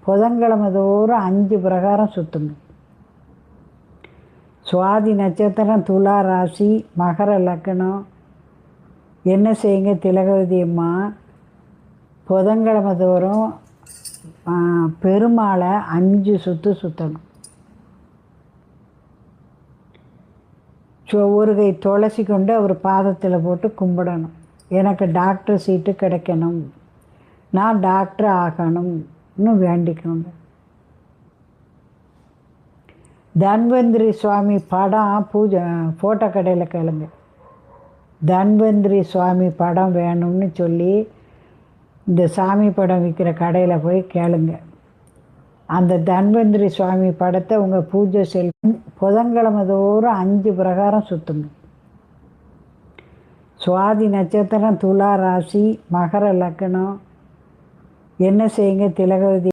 புதன்கிழமை தோறும் 5 பிரகாரம் சுற்றுங்க. சுவாதி நட்சத்திரம், துலா ராசி, மகர லக்னம். என்ன செய்யுங்க, திலகவதி அம்மா புதன்கிழமை தோறும் பெருமாளை 5 சுற்று சுற்றணும். ஒரு கை துளசி கொண்டு அவர் பாதத்தில் போட்டு கும்பிடணும். எனக்கு டாக்டர் சீட்டு கிடைக்கணும், நான் டாக்டர் ஆகணும்னு வேண்டிக்கணுங்க. தன்வந்திரி சுவாமி படம் பூஜை ஃபோட்டோ கடையில் கேளுங்க. தன்வந்திரி சுவாமி படம் வேணும்னு சொல்லி இந்த சாமி படம் விற்கிற கடையில் போய் கேளுங்க. அந்த தன்வந்திரி சுவாமி படத்தை உங்கள் பூஜை புதன்கிழமை தோறும் 5 பிரகாரம் சுற்றுங்க. சுவாதி நட்சத்திரம், துலா ராசி, மகர லக்னம். என்ன செய்யுங்க, திலகவதி